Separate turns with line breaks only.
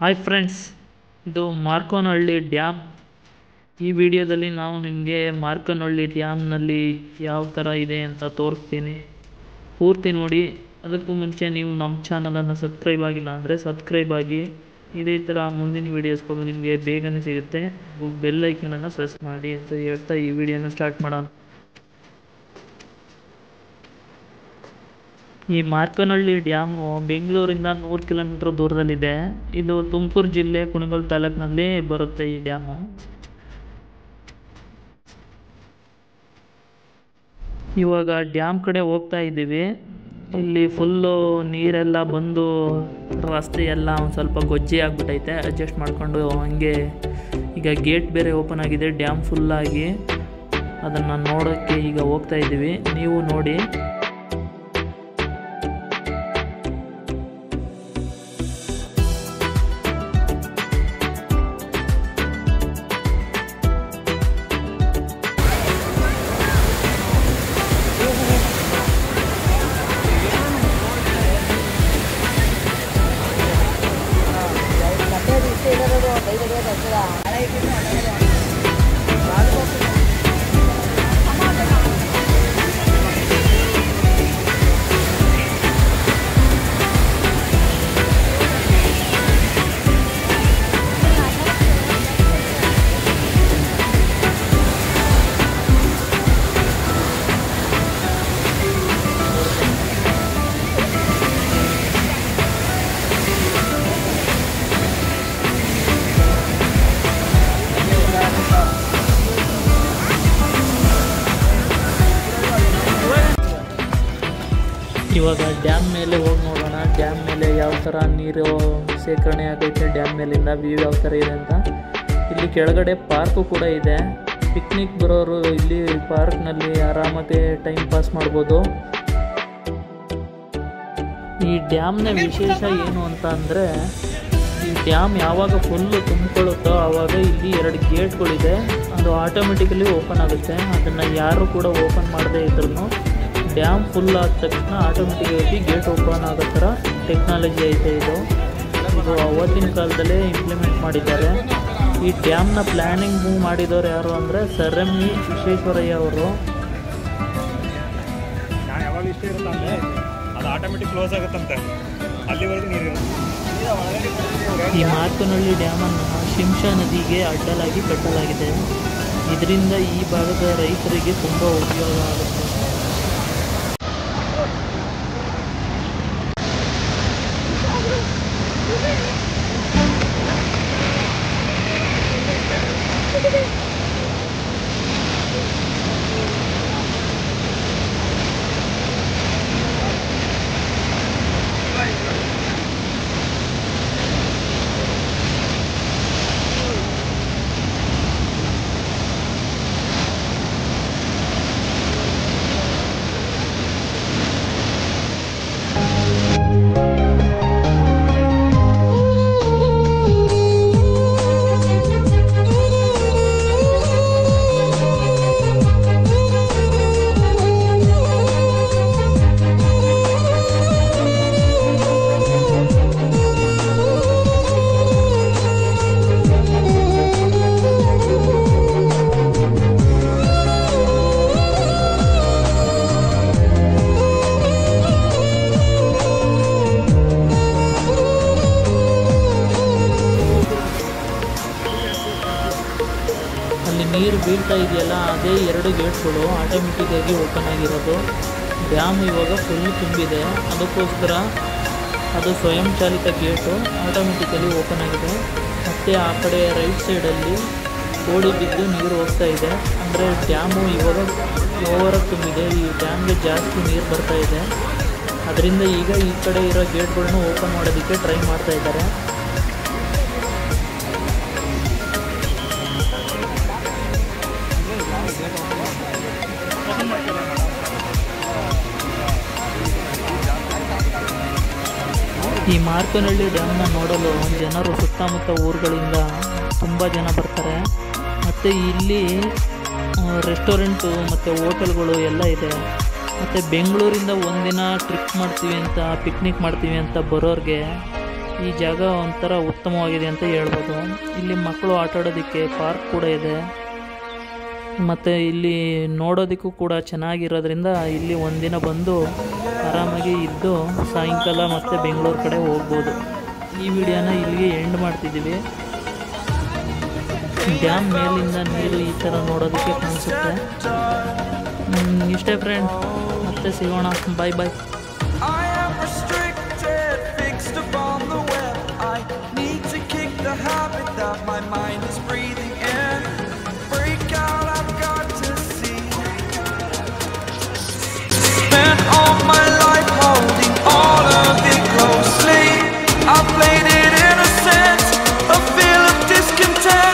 Hi friends, ಇದು Markonahalli dam. ಈ ವಿಡಿಯೋದಲ್ಲಿ ನಾವು ನಿಮಗೆ ಮಾರ್ಕೋನಹಳ್ಳಿ ಡ್ಯಾಮ್ನಲ್ಲಿ ಯಾವ ಥರ ಇದೆ ಅಂತ ತೋರಿಸ್ತೀನಿ. ಪೂರ್ತಿ ನೋಡಿ. ಅದಕ್ಕೂ ಮುಂಚೆ ನೀವು ನಮ್ಮ ಚಾನಲನ್ನು ಸಬ್ಸ್ಕ್ರೈಬ್ ಆಗಿಲ್ಲ ಅಂದರೆ ಸಬ್ಸ್ಕ್ರೈಬ್ ಆಗಿ. ಇದೇ ಥರ ಮುಂದಿನ ವೀಡಿಯೋಸ್ಗಳು ನಿಮಗೆ ಬೇಗನೆ ಸಿಗುತ್ತೆ. ಬೆಲ್ ಐಕನನ್ನು ಪ್ರೆಸ್ ಮಾಡಿ ಅಂತ ಹೇಳ್ತಾ ಈ ವಿಡಿಯೋನ ಸ್ಟಾರ್ಟ್ ಮಾಡೋಣ. ಈ ಮಾರ್ಕೋನಹಳ್ಳಿ ಡ್ಯಾಮು ಬೆಂಗಳೂರಿಂದ 100 ಕಿಲೋಮೀಟ್ರ್ ದೂರದಲ್ಲಿದೆ. ಇದು ತುಮಕೂರು ಜಿಲ್ಲೆ ಕುಣಿಗಲ್ ತಾಲೂಕಿನಲ್ಲಿ ಬರುತ್ತೆ ಈ ಡ್ಯಾಮು. ಇವಾಗ ಡ್ಯಾಮ್ ಕಡೆ ಹೋಗ್ತಾ ಇದ್ದೀವಿ. ಇಲ್ಲಿ ಫುಲ್ಲು ನೀರೆಲ್ಲ ಬಂದು ರಸ್ತೆ ಎಲ್ಲ ಒಂದು ಸ್ವಲ್ಪ ಗೊಜ್ಜೆ ಆಗಿಬಿಟ್ಟೈತೆ. ಅಡ್ಜಸ್ಟ್ ಮಾಡಿಕೊಂಡು ಹಂಗೆ ಈಗ ಗೇಟ್ ಬೇರೆ ಓಪನ್ ಆಗಿದೆ ಡ್ಯಾಮ್ ಫುಲ್ಲಾಗಿ. ಅದನ್ನು ನೋಡೋಕ್ಕೆ ಈಗ ಹೋಗ್ತಾ ಇದ್ದೀವಿ, ನೀವು ನೋಡಿ. ಇವಾಗ ಡ್ಯಾಮ್ ಮೇಲೆ ಹೋಗಿ ನೋಡೋಣ. ಡ್ಯಾಮ್ ಮೇಲೆ ಯಾವ ಥರ ನೀರು ಶೇಖರಣೆ ಆಗೈತೆ, ಡ್ಯಾಮ್ ಮೇಲಿಂದ ವ್ಯೂ ಯಾವ ಥರ ಇದೆ ಅಂತ. ಇಲ್ಲಿ ಕೆಳಗಡೆ ಪಾರ್ಕು ಕೂಡ ಇದೆ. ಪಿಕ್ನಿಕ್ ಬರೋರು ಇಲ್ಲಿ ಪಾರ್ಕ್ನಲ್ಲಿ ಆರಾಮಾಗಿ ಟೈಮ್ ಪಾಸ್ ಮಾಡ್ಬೋದು. ಈ ಡ್ಯಾಮ್ನ ವಿಶೇಷ ಏನು ಅಂತ ಅಂದರೆ, ಈ ಡ್ಯಾಮ್ ಯಾವಾಗ ಫುಲ್ಲು ತುಂಬಿಕೊಳ್ಳುತ್ತೋ ಆವಾಗ ಇಲ್ಲಿ 2 ಗೇಟ್ಗಳಿದೆ. ಅದು ಆಟೋಮೆಟಿಕಲಿ ಓಪನ್ ಆಗುತ್ತೆ. ಅದನ್ನು ಯಾರು ಕೂಡ ಓಪನ್ ಮಾಡದೇ ಇದ್ರೂ ಡ್ಯಾಮ್ ಫುಲ್ ಆದ ತಕ್ಷಣ ಆಟೋಮೆಟಿಕ್ಕಾಗಿ ಗೇಟ್ ಓಪನ್ ಆಗೋ ಥರ ಟೆಕ್ನಾಲಜಿ ಐತೆ ಇದು ಅವತ್ತಿನ ಕಾಲದಲ್ಲೇ ಇಂಪ್ಲಿಮೆಂಟ್ ಮಾಡಿದ್ದಾರೆ. ಈ ಡ್ಯಾಮ್ನ ಪ್ಲ್ಯಾನಿಂಗ್ ಮಾಡಿದವರು ಯಾರು ಅಂದರೆ ಸರ್ ಎಂ ವಿಶ್ವೇಶ್ವರಯ್ಯ ಅವರು.
ಯಾವಾಗ ಇಷ್ಟ ಇರುತ್ತಂದರೆ ಅದು ಆಟೋಮೆಟಿಕ್ ಕ್ಲೋಸ್ ಆಗುತ್ತಂತೆ, ಅಲ್ಲಿವರೆಗೂ ನೀರು.
ಈ ಮಾರ್ಕೋನಹಳ್ಳಿ ಡ್ಯಾಮನ್ನು ಶಿಂಷಾ ನದಿಗೆ ಅಡ್ಡಲಾಗಿ ಕಟ್ಟಲಾಗಿದೆ. ಇದರಿಂದ ಈ ಭಾಗದ ರೈತರಿಗೆ ತುಂಬ ಉಪಯೋಗ ಆಗುತ್ತೆ. ಅಲ್ಲಿ ನೀರು ಬೀಳ್ತಾ ಇದೆಯಲ್ಲ, ಅದೇ 2 ಗೇಟ್ಗಳು ಆಟೋಮೆಟಿಕ್ಕಾಗಿ ಓಪನ್ ಆಗಿರೋದು. ಡ್ಯಾಮ್ ಇವಾಗ ಫುಲ್ ತುಂಬಿದೆ, ಅದಕ್ಕೋಸ್ಕರ ಅದು ಸ್ವಯಂ ಚಾಲಿತ ಗೇಟು ಆಟೋಮೆಟಿಕಲಿ ಓಪನ್ ಆಗಿದೆ. ಮತ್ತು ಆ ಕಡೆ ರೈಟ್ ಸೈಡಲ್ಲಿ ಕೋಡಿ ಬಿದ್ದು ನೀರು ಹೋಗ್ತಾ ಇದೆ. ಅಂದರೆ ಡ್ಯಾಮು ಇವಾಗ ಓವರಾಗಿ ತುಂಬಿದೆ. ಈ ಡ್ಯಾಮ್ಗೆ ಜಾಸ್ತಿ ನೀರು ಬರ್ತಾ ಇದೆ. ಅದರಿಂದ ಈಗ ಈ ಕಡೆ ಇರೋ ಗೇಟ್ಗಳನ್ನ ಓಪನ್ ಮಾಡೋದಕ್ಕೆ ಟ್ರೈ ಮಾಡ್ತಾ ಇದ್ದಾರೆ. ಈ ಮಾರ್ಕೋನಹಳ್ಳಿ ಡ್ಯಾಮ್ನ ನೋಡಲು ಜನರು ಸುತ್ತಮುತ್ತ ಊರುಗಳಿಂದ ತುಂಬ ಜನ ಬರ್ತಾರೆ. ಮತ್ತು ಇಲ್ಲಿ ರೆಸ್ಟೋರೆಂಟು ಮತ್ತು ಹೋಟೆಲ್ಗಳು ಎಲ್ಲ ಇದೆ. ಮತ್ತು ಬೆಂಗಳೂರಿಂದ ಒಂದಿನ ಟ್ರಿಪ್ ಮಾಡ್ತೀವಿ ಅಂತ ಪಿಕ್ನಿಕ್ ಮಾಡ್ತೀವಿ ಅಂತ ಬರೋರಿಗೆ ಈ ಜಾಗ ಒಂಥರ ಉತ್ತಮವಾಗಿದೆ ಅಂತ ಹೇಳ್ಬೋದು. ಇಲ್ಲಿ ಮಕ್ಕಳು ಆಟ ಆಡೋದಕ್ಕೆ ಪಾರ್ಕ್ ಕೂಡ ಇದೆ, ಮತ್ತು ಇಲ್ಲಿ ನೋಡೋದಕ್ಕೂ ಕೂಡ ಚೆನ್ನಾಗಿರೋದ್ರಿಂದ ಇಲ್ಲಿ ಒಂದಿನ ಬಂದು ಆರಾಮಾಗಿ ಇದ್ದು ಸಾಯಂಕಾಲ ಮತ್ತೆ ಬೆಂಗಳೂರು ಕಡೆ ಹೋಗ್ಬೋದು. ಈ ವಿಡಿಯೋನ ಇಲ್ಲಿಗೆ ಎಂಡ್ ಮಾಡ್ತಿದ್ದೀವಿ. ಡ್ಯಾಮ್ ಮೇಲಿಂದ ನೀರು ಈ ಥರ ನೋಡೋದಕ್ಕೆ ಕಾಣಿಸುತ್ತೆ. ಇಷ್ಟೇ ಫ್ರೆಂಡ್, ಮತ್ತೆ ಸಿಗೋಣ. ಬಾಯ್ ಬಾಯ್.
My mind is breathing in. Break out, I've got to see. Spent all my life holding all of it closely. I played it innocent, a feel of discontent.